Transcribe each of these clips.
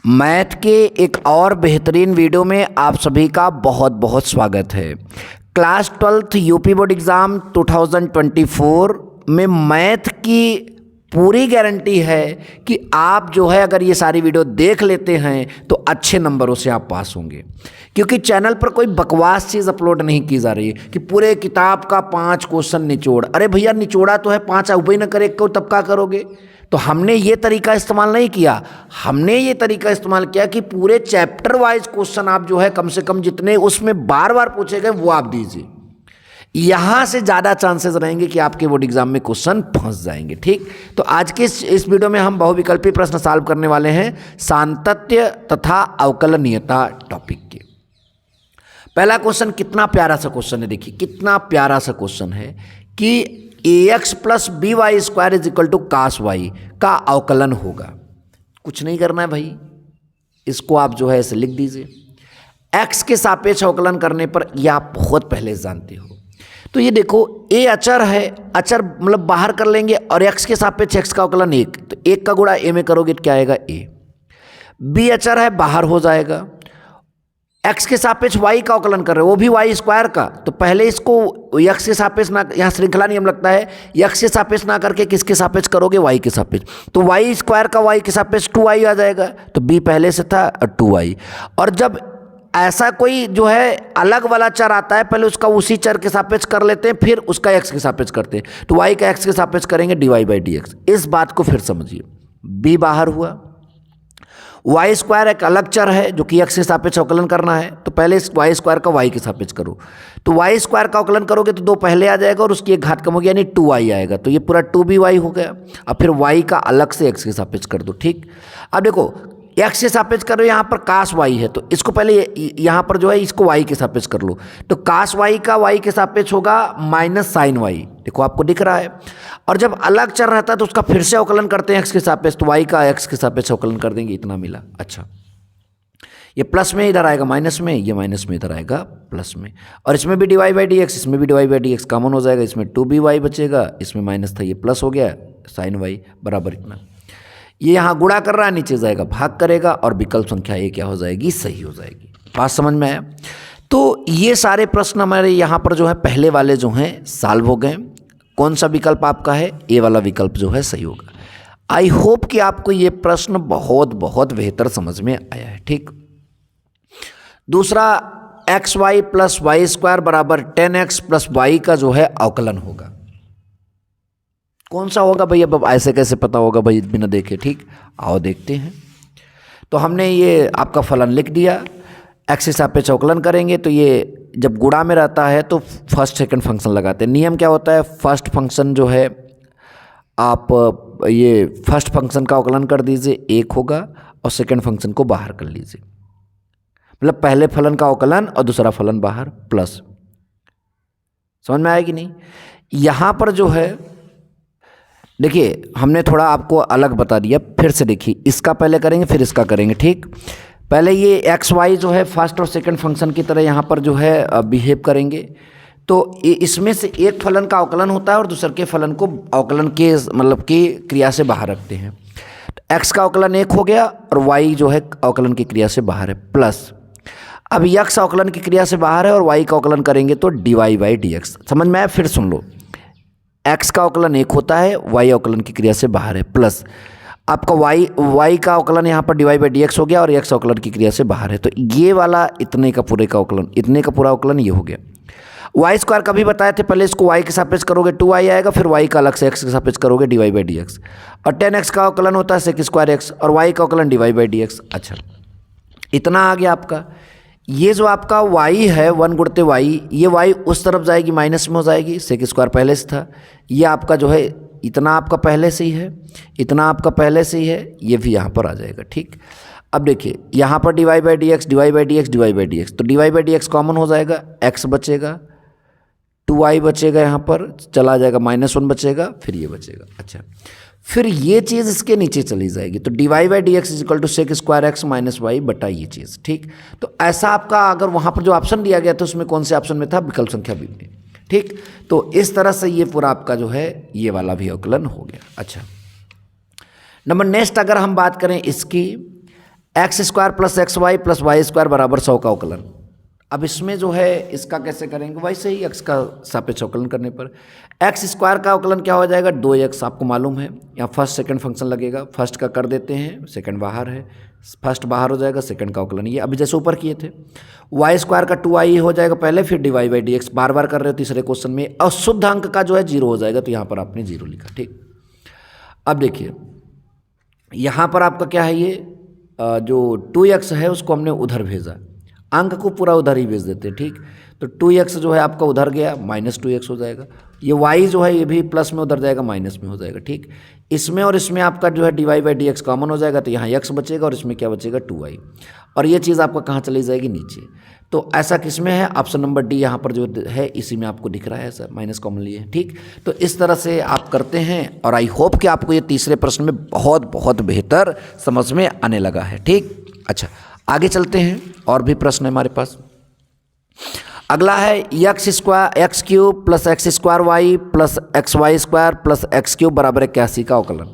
Math के एक और बेहतरीन वीडियो में आप सभी का बहुत बहुत स्वागत है। Class 12th UP board exam 2024 में मैथ की पूरी गारंटी है कि आप जो है अगर ये सारी वीडियो देख लेते हैं तो अच्छे नंबरों से आप पास होंगे, क्योंकि चैनल पर कोई बकवास चीज़ अपलोड नहीं की जा रही है कि पूरे किताब का 5 क्वेश्चन निचोड़। अरे भैया निचोड़ा तो है 5, ऊपर न करे को तब क्या करोगे। तो हमने ये तरीका इस्तेमाल नहीं किया, हमने ये तरीका इस्तेमाल किया कि पूरे चैप्टर वाइज क्वेश्चन आप जो है कम से कम जितने उसमें बार बार पूछे गए वो आप दीजिए। यहाँ से ज़्यादा चांसेस रहेंगे कि आपके बोर्ड एग्जाम में क्वेश्चन फंस जाएंगे। ठीक, तो आज के इस वीडियो में हम बहुविकल्पी प्रश्न सॉल्व करने वाले हैं सांतत्य तथा अवकलनीयता टॉपिक के। पहला क्वेश्चन कितना प्यारा सा क्वेश्चन है, देखिए कितना प्यारा सा क्वेश्चन है कि ax plus B Y square is equal to cos Y का अवकलन होगा। कुछ नहीं करना है भाई, इसको आप जो है ऐसे लिख दीजिए। x के सापेक्ष अवकलन करने पर यह आप बहुत पहले जानते हो। तो ये देखो a अचर है, अचर मतलब बाहर कर लेंगे और x के सापेक्ष x का अवकलन 1, तो 1 का गुणा a में करोगे तो क्या आएगा a। b अचर है, बाहर हो जाएगा। x के सापेक्ष y का अवकलन कर रहे हो, वो भी y स्क्वायर का, तो पहले इसको x के सापेक्ष ना, यहाँ श्रृंखला नियम लगता है, x के सापेक्ष ना करके किसके सापेक्ष करोगे, y के सापेक्ष। तो y स्क्वायर का y के सापेक्ष 2y आ जाएगा, तो b पहले से था 2y। और जब ऐसा कोई जो है अलग वाला चर आता है, पहले उसका उसी चर के सापेक्ष कर लेते हैं, फिर उसका x के सापेक्ष करते हैं, तो y का x के सापेक्ष करेंगे dy बाई dx। इस बात को फिर समझिए, b बाहर हुआ, वाई स्क्वायर एक अलग चर है जो कि x के सापेक्ष अवकलन करना है, तो पहले इस वाई स्क्वायर का y के सापेक्ष करो, तो वाई स्क्वायर का अवकलन करोगे तो 2 पहले आ जाएगा और उसकी एक घात कम होगी यानी 2y आएगा, तो ये पूरा 2by हो गया। अब फिर y का अलग से x के सापेक्ष कर दो। ठीक, अब देखो x के सापेक्ष करो, यहाँ पर कास y है तो इसको पहले यहाँ पर जो है इसको y के सापेक्ष कर लो, तो कास y का y के सापेक्ष होगा माइनस साइन y, देखो आपको दिख रहा है। और जब अलग चर रहता है तो उसका फिर से अवकलन करते हैं x के सापेक्ष, तो y का x के सापेक्ष अवकलन कर देंगे, इतना मिला। अच्छा, ये प्लस में इधर आएगा माइनस में, ये माइनस में इधर आएगा प्लस में, और इसमें भी dy बाई dx, इसमें भी dy बाई dx कॉमन हो जाएगा, इसमें 2by बचेगा, इसमें माइनस था ये प्लस हो गया, साइन y बराबर इतना। ये यहाँ गुणा कर रहा है, नीचे जाएगा भाग करेगा और विकल्प संख्या ये क्या हो जाएगी, सही हो जाएगी। बात समझ में आया। तो ये सारे प्रश्न हमारे यहाँ पर जो है पहले वाले जो हैं सॉल्व हो गए। कौन सा विकल्प आपका है, ए वाला विकल्प जो है सही होगा। आई होप कि आपको ये प्रश्न बहुत बहुत बेहतर समझ में आया है। ठीक, दूसरा X Y plus Y square बराबर 10x प्लस वाई का जो है अवकलन होगा। कौन सा होगा भाई, अब ऐसे कैसे पता होगा भाई बिना देखे। ठीक, आओ देखते हैं। तो हमने ये आपका फलन लिख दिया, एक्स के सापेक्ष अवकलन करेंगे, तो ये जब गुणा में रहता है तो फर्स्ट सेकंड फंक्शन लगाते हैं। नियम क्या होता है, फर्स्ट फंक्शन जो है आप ये फर्स्ट फंक्शन का अवकलन कर दीजिए 1 होगा और सेकंड फंक्शन को बाहर कर लीजिए, मतलब पहले फलन का अवकलन और दूसरा फलन बाहर प्लस। समझ में आएगी नहीं। यहाँ पर जो है देखिए हमने थोड़ा आपको अलग बता दिया, फिर से देखिए इसका पहले करेंगे फिर इसका करेंगे। ठीक, पहले ये एक्स वाई जो है फर्स्ट और सेकंड फंक्शन की तरह यहाँ पर जो है बिहेव करेंगे, तो इसमें से एक फलन का अवकलन होता है और दूसरे के फलन को अवकलन के मतलब की क्रिया से बाहर रखते हैं। तो एक्स का अवकलन 1 हो गया और वाई जो है अवकलन की क्रिया से बाहर है प्लस। अब यक्स अवकलन की क्रिया से बाहर है और वाई का अवकलन करेंगे तो dy बाई dx। समझ में आया, फिर सुन लो, x का अवकलन 1 होता है, y अवकलन की क्रिया से बाहर है प्लस आपका y का अवकलन यहाँ पर dy बाई dx हो गया और x अवकलन की क्रिया से बाहर है, तो ये वाला इतने का पूरे का अवकलन, इतने का पूरा अवकलन ये हो गया। y स्क्वायर का भी बताए थे, पहले इसको y के सापेक्ष करोगे 2y आएगा, फिर y का अलग से x के सापेक्ष करोगे dy बाई dx, और 10x का अवकलन होता है sec स्क्वायर x और y का अवकलन dy बाई dx। अच्छा, इतना आ गया आपका। ये जो आपका y है 1 गुणते y, ये y उस तरफ जाएगी माइनस में हो जाएगी, सेक स्क्वायर पहले से था, ये आपका जो है इतना आपका पहले से ही है, इतना आपका पहले से ही है, ये भी यहाँ पर आ जाएगा। ठीक, अब देखिए यहाँ पर dy by dx, dy by dx, dy by dx, तो dy बाई dx कॉमन हो जाएगा, x बचेगा, 2y बचेगा, यहाँ पर चला जाएगा -1 बचेगा, फिर ये बचेगा। अच्छा, फिर ये चीज़ इसके नीचे चली जाएगी, तो dy by dx is equal to sec square x minus Y बटा ये चीज़। ठीक, तो ऐसा आपका अगर वहाँ पर जो ऑप्शन दिया गया था उसमें कौन से ऑप्शन में था, विकल्प संख्या बी में। ठीक, तो इस तरह से ये पूरा आपका जो है ये वाला भी अवकलन हो गया। अच्छा, नंबर नेक्स्ट अगर हम बात करें इसकी, X square plus X Y plus Y square बराबर 100 का अवकलन। अब इसमें जो है इसका कैसे करेंगे, वैसे ही एक्स का सापेक्ष अवकलन करने पर एक्स स्क्वायर का अवकलन क्या हो जाएगा, 2x आपको मालूम है। यहाँ फर्स्ट सेकंड फंक्शन लगेगा, फर्स्ट का कर देते हैं, सेकंड बाहर है, फर्स्ट बाहर हो जाएगा, सेकंड का अवकलन ये अभी जैसे ऊपर किए थे। वाई स्क्वायर का 2i हो जाएगा पहले, फिर डिवाई बाई डी एक्स बार बार कर रहे हो तीसरे क्वेश्चन में, और शुद्ध अंक का जो है 0 हो जाएगा, तो यहाँ पर आपने 0 लिखा। ठीक, अब देखिए यहाँ पर आपका क्या है, ये जो 2x है उसको हमने उधर भेजा, अंक को पूरा उधर ही भेज देते हैं। ठीक, तो 2x जो है आपका उधर गया, -2x हो जाएगा। ये y जो है ये भी प्लस में उधर जाएगा, माइनस में हो जाएगा। ठीक, इसमें और इसमें आपका जो है Dibai by D x common हो जाएगा, तो यहाँ x बचेगा और इसमें क्या बचेगा, 2y, और ये चीज़ आपका कहाँ चली जाएगी, नीचे। तो ऐसा किस में है, ऑप्शन नंबर डी यहाँ पर जो है इसी में आपको दिख रहा है सर, माइनस कॉमन लिए। ठीक, तो इस तरह से आप करते हैं, और आई होप कि आपको ये तीसरे प्रश्न में बहुत बहुत बेहतर समझ में आने लगा है। ठीक, अच्छा आगे चलते हैं, और भी प्रश्न है हमारे पास। अगला है X square X cube plus X square Y plus X Y square plus X cube बराबर 81 का अवकलन।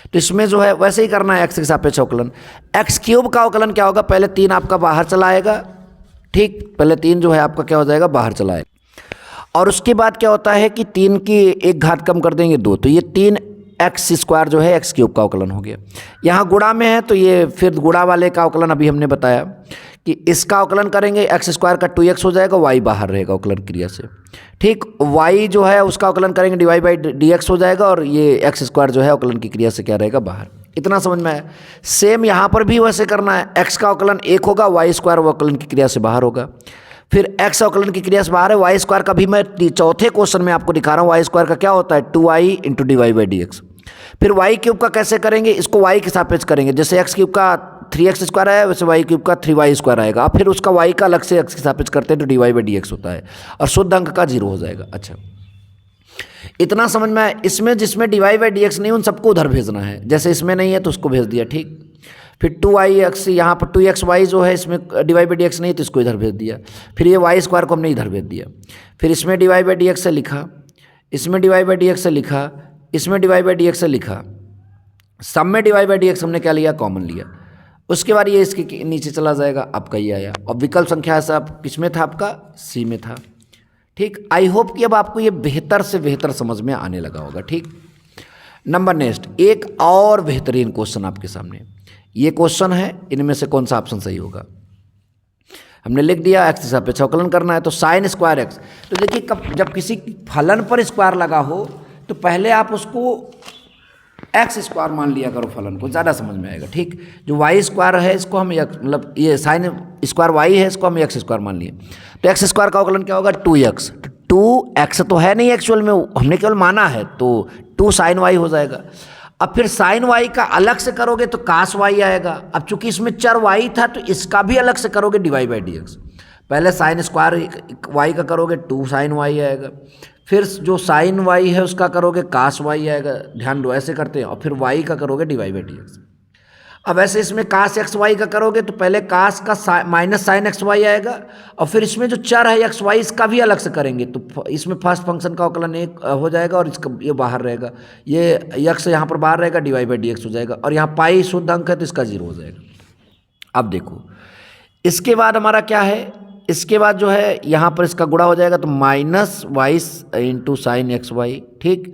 तो इसमें जो है वैसे ही करना है, एक्स के सापेक्ष अवकलन। एक्स क्यूब का अवकलन क्या होगा, पहले 3 आपका बाहर चला आएगा। ठीक, पहले 3 जो है आपका क्या हो जाएगा, बाहर चला आएगा, और उसके बाद क्या होता है कि 3 की एक घात कम कर देंगे 2, तो ये 3 एक्स स्क्वायर जो है एक्स क्यूब का अवकलन हो गया। यहाँ गुणा में है तो ये फिर गुणा वाले का अवकलन अभी हमने बताया कि इसका अवकलन करेंगे, एक्स स्क्वायर का 2x हो जाएगा, y बाहर रहेगा अवकलन क्रिया से। ठीक, y जो है उसका अवकलन करेंगे, डिवाई बाई डी एक्स हो जाएगा, और ये एक्स स्क्वायर जो है अवकलन की क्रिया से क्या रहेगा, बाहर। इतना समझ में आया। सेम यहाँ पर भी वैसे करना है, x का अवकलन 1 होगा, y स्क्वायर अवकलन की क्रिया से बाहर होगा, फिर x अवकलन की क्रिया से बाहर है, y स्क्वायर का भी मैं चौथे क्वेश्चन में आपको दिखा रहा हूँ, y स्क्वायर का क्या होता है, 2i into dy by D x. फिर y क्यूब का कैसे करेंगे, इसको y के सापेक्ष करेंगे, जैसे x क्यूब का 3x स्क्वायर है वैसे y क्यूब का 3y स्क्वायर आएगा, अब फिर उसका y का अलग से x के सापेक्ष करते हैं तो डिवाई बाई डी एक्स होता है, और शुद्ध अंक का 0 हो जाएगा। अच्छा इतना समझ में आया। इसमें जिसमें डिवाई बाई डी एक्स नहीं उन सबको उधर भेजना है, जैसे इसमें नहीं है तो उसको भेज दिया। ठीक, फिर 2x यहाँ पर 2xy जो है इसमें डिवाई बाई डी एक्स नहीं तो इसको इधर भेज दिया, फिर ये y स्क्वायर को हमने इधर भेज दिया, फिर इसमें डिवाई बाई डी एक्स से लिखा, इसमें डिवाई बाई डी एक्स से लिखा, इसमें डिवाई बाई डी एक्स से लिखा, सब में डिवाई बाई डी एक्स हमने क्या लिया, कॉमन लिया। उसके बाद ये इसके नीचे चला जाएगा, आपका ये आया, और विकल्प संख्या सब किस में था, आपका सी में था। ठीक, आई होप कि अब आपको ये बेहतर से बेहतर समझ में आने लगा होगा। ठीक, नंबर नेक्स्ट, एक और बेहतरीन क्वेश्चन आपके सामने। ये क्वेश्चन है, इनमें से कौन सा ऑप्शन सही होगा। हमने लिख दिया एक्स के सापेक्ष अवकलन करना है, तो साइन स्क्वायर एक्स। तो देखिए जब किसी फलन पर स्क्वायर लगा हो तो पहले आप उसको एक्स स्क्वायर मान लिया करो फलन को, ज़्यादा समझ में आएगा। ठीक, जो वाई स्क्वायर है इसको हम मतलब ये साइन स्क्वायर वाई है इसको हम एक्स स्क्वायर मान लिए, तो एक्स स्क्वायर का अवकलन क्या होगा, 2x। 2x तो है नहीं एक्चुअल में, हमने केवल माना है, तो 2 साइन वाई हो जाएगा। अब फिर साइन वाई का अलग से करोगे तो कास वाई आएगा। अब चूंकि इसमें चर वाई था तो इसका भी अलग से करोगे डिवाई बाई डी एक्स। पहले साइन स्क्वायर वाई का करोगे 2 साइन वाई आएगा, फिर जो साइन वाई है उसका करोगे कास वाई आएगा, ध्यान दो ऐसे करते हैं, और फिर वाई का करोगे डिवाई बाई डी एक्स। अब ऐसे इसमें कास एक्स वाई का करोगे तो पहले कास का माइनस साइन एक्स वाई आएगा, और फिर इसमें जो चर है एक्स वाई इसका भी अलग से करेंगे, तो इसमें फर्स्ट फंक्शन का अवकलन 1 हो जाएगा, और इसका ये बाहर रहेगा, ये एक्स यहाँ पर बाहर रहेगा, डिवाई बाई डी एक्स हो जाएगा, और यहाँ पाई शुद्ध अंक है तो इसका 0 हो जाएगा। अब देखो इसके बाद हमारा क्या है, इसके बाद जो है यहाँ पर इसका गुणा हो जाएगा, तो minus Y into sine X Y. ठीक,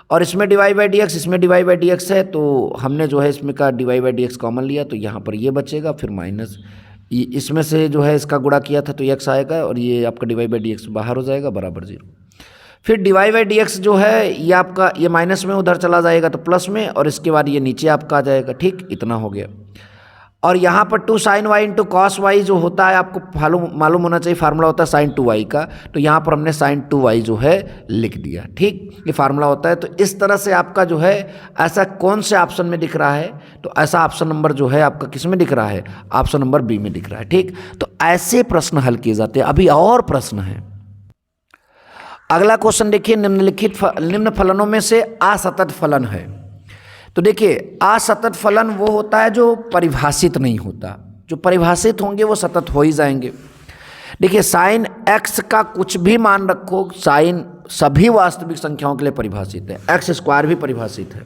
और इसमें डिवाई बाई डी एक्स, इसमें डिवाई बाई डी एक्स है, तो हमने जो है इसमें का Dibai by D x common लिया, तो यहाँ पर ये बचेगा, फिर माइनस इसमें से जो है इसका गुणा किया था तो एक्स आएगा, और ये आपका डिवाई बाई डी एक्स बाहर हो जाएगा, बराबर 0। फिर डिवाई बाई डी एक्स जो है ये आपका ये माइनस में उधर चला जाएगा तो प्लस में, और इसके बाद ये नीचे आपका आ जाएगा। ठीक, इतना हो गया। और यहाँ पर 2 sine Y into cos Y जो होता है आपको मालूम होना चाहिए, फार्मूला होता है साइन 2y का, तो यहाँ पर हमने साइन 2y जो है लिख दिया। ठीक, ये फार्मूला होता है। तो इस तरह से आपका जो है ऐसा कौन से ऑप्शन में दिख रहा है, तो ऐसा ऑप्शन नंबर जो है आपका किस में दिख रहा है, ऑप्शन नंबर बी में दिख रहा है। ठीक, तो ऐसे प्रश्न हल किए जाते हैं। अभी और प्रश्न है। अगला क्वेश्चन देखिए, निम्न फलनों में से असतत फलन है। तो देखिए असतत फलन वो होता है जो परिभाषित नहीं होता, जो परिभाषित होंगे वो सतत हो ही जाएंगे। देखिए साइन एक्स का कुछ भी मान रखो, साइन सभी वास्तविक संख्याओं के लिए परिभाषित है, एक्स स्क्वायर भी परिभाषित है।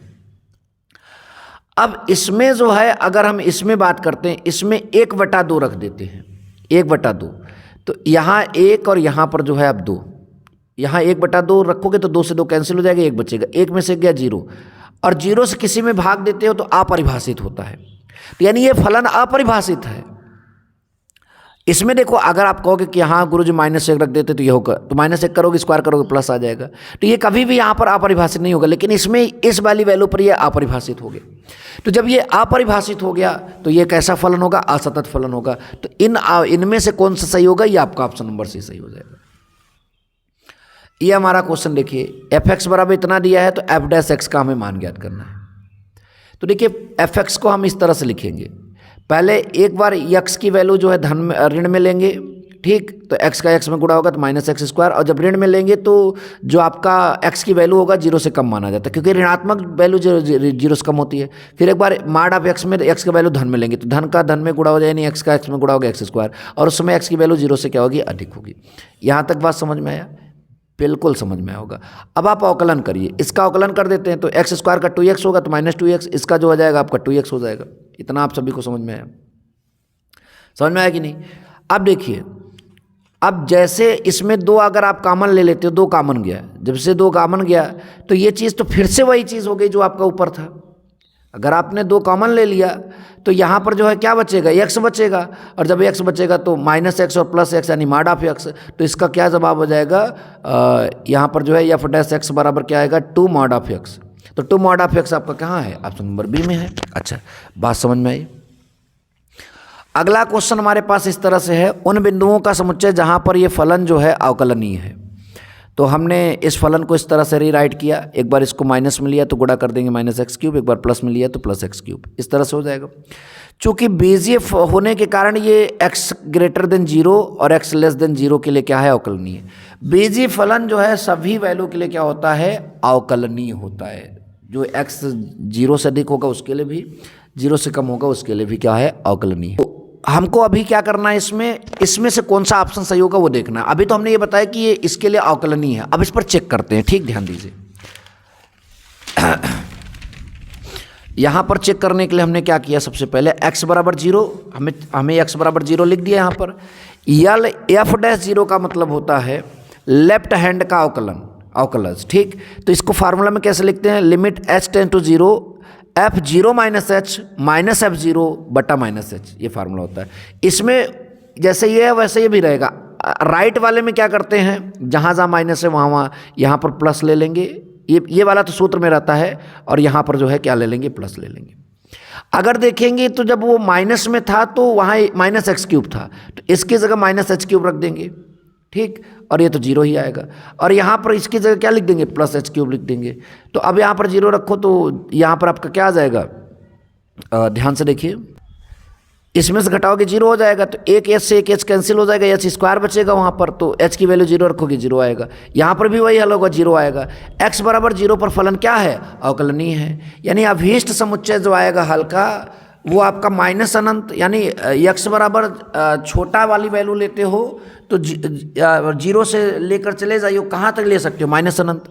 अब इसमें जो है अगर हम इसमें बात करते हैं, इसमें 1/2 रख देते हैं, 1/2। तो यहाँ 1 और यहाँ पर जो है अब 2, यहाँ 1/2 रखोगे तो 2 से 2 कैंसिल हो जाएगा, 1 बचेगा, 1 में से गया 0, और 0 से किसी में भाग देते हो तो अपरिभाषित होता है। तो यानी ये फलन अपरिभाषित है। इसमें देखो, अगर आप कहोगे कि यहाँ गुरुजी -1 रख देते तो ये होगा, तो -1 करोगे, स्क्वायर करोगे, प्लस आ जाएगा, तो ये कभी भी यहाँ पर अपरिभाषित नहीं होगा। लेकिन इसमें इस वाली वैल्यू पर ये अपरिभाषित हो गया। तो जब ये अपरिभाषित हो गया तो ये कैसा फलन होगा? असतत फलन होगा। तो इनमें से कौन सा सही होगा? ये आपका ऑप्शन नंबर सी सही हो जाएगा। ये हमारा क्वेश्चन देखिए, f(x) बराबर इतना दिया है तो f' का हमें मान ज्ञात करना है। तो देखिए f(x) को हम इस तरह से लिखेंगे, पहले एक बार x की वैल्यू जो है धन में ऋण में लेंगे, ठीक, तो x का x में गुणा होगा तो -x², और जब ऋण में लेंगे तो जो आपका x की वैल्यू होगा 0 से कम माना जाता है, क्योंकि ऋणात्मक वैल्यू 0 से कम होती है। फिर एक बार माड ऑफ x में x का वैल्यू धन में लेंगे तो धन का धन में गुणा हो जाए, यानी x का x में गुणा होगा x², और उस समय x की वैल्यू 0 से क्या होगी? अधिक होगी। यहाँ तक बात समझ में आया? बिल्कुल समझ में होगा। अब आप अवकलन करिए, इसका अवकलन कर देते हैं तो x² का 2x होगा तो -2x, इसका जो हो जाएगा आपका 2x हो जाएगा। इतना आप सभी को समझ में आया? समझ में आया कि नहीं? अब देखिए, अब जैसे इसमें 2 अगर आप कॉमन ले लेते हो, 2 कॉमन गया, जब से 2 कॉमन गया तो ये चीज़ तो फिर से वही चीज़ हो गई जो आपका ऊपर था। अगर आपने 2 कॉमन ले लिया तो यहाँ पर जो है क्या बचेगा? x बचेगा, और जब x बचेगा तो -x और +x यानी माड ऑफ x, तो इसका क्या जवाब हो जाएगा? यहाँ पर जो है f' बराबर क्या आएगा? 2 mod of x। तो 2 mod of x आपका कहाँ है? ऑप्शन नंबर बी में है। अच्छा, बात समझ में आई? अगला क्वेश्चन हमारे पास इस तरह से है, उन बिंदुओं का समुच्चय जहाँ पर ये फलन जो है अवकलनीय है। तो हमने इस फलन को इस तरह से रीराइट किया, एक बार इसको माइनस में लिया तो गुणा कर देंगे -x³, एक बार प्लस में लिया तो +x³, इस तरह से हो जाएगा। चूँकि बीजीय होने के कारण ये x 0 और x<0 के लिए क्या है? अवकलनीय। बीजीय फलन जो है सभी वैल्यू के लिए क्या होता है? अवकलनीय होता है। जो x 0 से अधिक होगा उसके लिए भी, 0 से कम होगा उसके लिए भी क्या है? अवकलनीय। हमको अभी क्या करना है, इसमें से कौन सा ऑप्शन सही होगा वो देखना है। अभी तो हमने ये बताया कि ये इसके लिए अवकलनीय है, अब इस पर चेक करते हैं। ठीक, ध्यान दीजिए। यहाँ पर चेक करने के लिए हमने क्या किया? सबसे पहले x बराबर 0, हमें x बराबर 0 लिख दिया। यहाँ पर यल f'0 का मतलब होता है लेफ्ट हैंड का अवकलज। ठीक, तो इसको फार्मूला में कैसे लिखते हैं? Limit h tend to 0 f0 -h -f0 बटा -h, ये फार्मूला होता है। इसमें जैसे ये है वैसे ये भी रहेगा। राइट वाले में क्या करते हैं? जहाँ जहाँ माइनस है वहाँ यहाँ पर प्लस ले लेंगे, ये वाला तो सूत्र में रहता है, और यहाँ पर जो है क्या ले लेंगे? प्लस ले लेंगे। अगर देखेंगे तो जब वो माइनस में था तो वहाँ -x³ था, तो इसकी जगह -h³ रख देंगे। ठीक, और ये तो 0 ही आएगा, और यहाँ पर इसकी जगह क्या लिख देंगे? +h³ लिख देंगे। तो अब यहाँ पर 0 रखो तो यहाँ पर आपका क्या आ जाएगा? ध्यान से देखिए, इसमें से घटाओगे 0 हो जाएगा, तो एक h से एक h कैंसिल हो जाएगा, h² बचेगा वहाँ पर, तो h की वैल्यू 0 रखोगे 0 आएगा। यहाँ पर भी वही हल होगा, 0 आएगा। x बराबर 0 पर फलन क्या है? अवकलनीय है। यानी अभीष्ट समुच्चय जो आएगा हल का वो आपका माइनस अनंत, यानी x बराबर छोटा वाली वैल्यू लेते हो तो 0 से लेकर चले जाइए, कहाँ तक ले सकते हो? माइनस अनंत।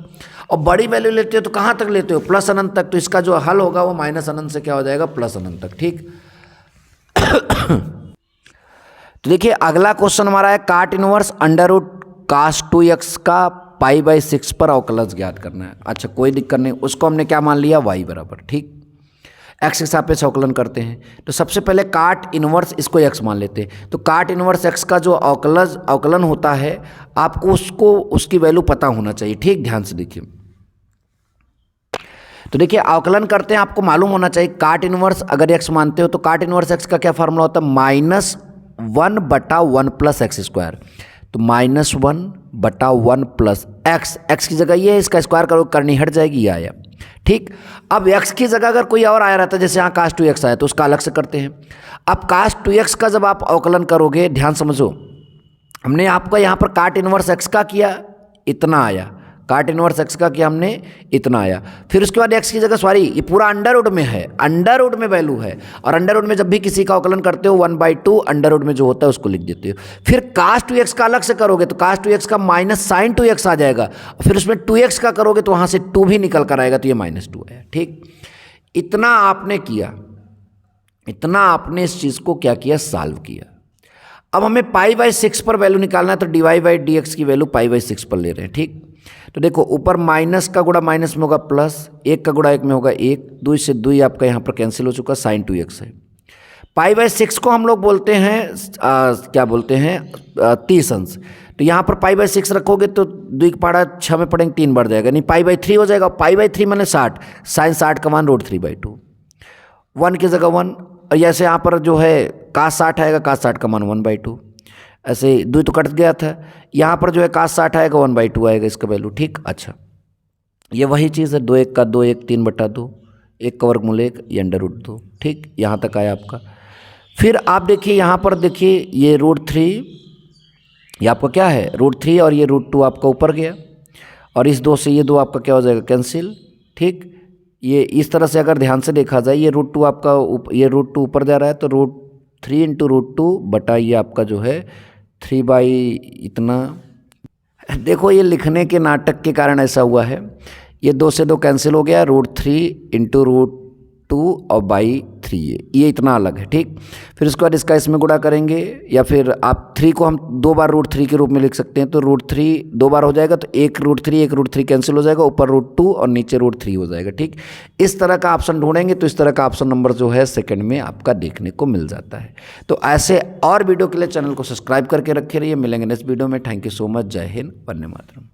और बड़ी वैल्यू लेते हो तो कहाँ तक लेते हो? प्लस अनंत तक। तो इसका जो हल होगा वो माइनस अनंत से क्या हो जाएगा? प्लस अनंत तक। ठीक। तो देखिए अगला क्वेश्चन हमारा है काट इनवर्स √cos 2x का π/6 पर अवकलज ज्ञात करना है। अच्छा, कोई दिक्कत नहीं, उसको हमने क्या मान लिया? y बराबर। ठीक, x के सापेक्ष अवकलन करते हैं। तो सबसे पहले काट इनवर्स इसको x मान लेते हैं। तो काट इनवर्स x का जो अवकलन होता है आपको उसकी वैल्यू पता होना चाहिए। ठीक, ध्यान से देखिए। तो देखिए अवकलन करते हैं, आपको मालूम होना चाहिए काट इनवर्स अगर x मानते हो तो काट इनवर्स x का क्या फार्मूला होता है? -1/1 + x²। तो -1/1 + x की जगह ये है, इसका स्क्वायर करो करनी हट जाएगी, ये आया। ठीक, अब x की जगह अगर कोई और आया रहता है, जैसे यहाँ cos 2x आया तो उसका अलग से करते हैं। अब cos 2x का जब आप अवकलन करोगे, ध्यान समझो, हमने आपका यहाँ पर काट इनवर्स x का किया, इतना आया। काट इनवर्स x का किया हमने, इतना आया। फिर उसके बाद x की जगह, सॉरी ये पूरा अंडर में है, अंडर में वैल्यू है, और अंडर में जब भी किसी का अवकलन करते हो 1/2 अंडर में जो होता है उसको लिख देते हो। फिर cos 2x का अलग से करोगे तो cos 2x का -sin 2x आ जाएगा, फिर उसमें 2x का करोगे तो वहाँ से 2 भी निकल कर आएगा, तो ये -2 है। ठीक, इतना आपने किया, इतना आपने इस चीज़ को क्या किया, सॉल्व किया। अब हमें पाई बाई 6 पर वैल्यू निकालना है, तो D Y by D X की वैल्यू पाई बाई 6 पर ले रहे हैं। ठीक, तो देखो ऊपर माइनस का गुणा माइनस में होगा प्लस, एक का गुणा एक में होगा एक, 2 से 2 आपका यहाँ पर कैंसिल हो चुका, साइन 2x है। पाई बाई 6 को हम लोग बोलते हैं क्या बोलते हैं 30 अंश। तो यहाँ पर पाई बाई 6 रखोगे तो 2 की पहाड़ा 6 में पढ़ेंगे 3 बढ़ जाएगा, नहीं पाई बाई 3 हो जाएगा। पाई बाई 3 मैंने 60, साइन 60 का मान √3/2, 1 की जगह 1। और जैसे यहाँ पर जो है कास 60 आएगा, कास 60 का मान 1/2, ऐसे 2 तो कट गया था, यहाँ पर जो है कास 60 आएगा 1/2 आएगा इसका वैल्यू। ठीक, अच्छा ये वही चीज़ है, 2 1 का 2 1 3/2, 1 का वर्गमूल 1 ये √2। ठीक, यहाँ तक आया आपका। फिर आप देखिए यहाँ पर देखिए ये √3 ये आपका क्या है √3 और ये √2 आपका ऊपर गया, और इस 2 से ये 2 आपका क्या हो जाएगा, कैंसिल। ठीक, ये इस तरह से अगर ध्यान से देखा जाए, ये √2 आपका ये √2 ऊपर जा रहा है, तो √3 × √2 बटा ये आपका जो है 3 इतना। देखो ये लिखने के नाटक के कारण ऐसा हुआ है, ये 2 से 2 कैंसिल हो गया, √3 × √2 और बाई 3 ये इतना अलग है। ठीक, फिर उसके बाद इसका इसमें गुणा करेंगे, या फिर आप 3 को हम 2 बार √3 के रूप में लिख सकते हैं, तो √3 2 बार हो जाएगा, तो एक √3 कैंसिल हो जाएगा, ऊपर √2 और नीचे √3 हो जाएगा। ठीक, इस तरह का ऑप्शन ढूंढेंगे तो इस तरह का ऑप्शन नंबर जो है सेकंड में आपका देखने को मिल जाता है। तो ऐसे और वीडियो के लिए चैनल को सब्सक्राइब करके रखे रहिए। मिलेंगे नेक्स्ट वीडियो में। Thank you so much. जय हिंद, वंदे मातरम।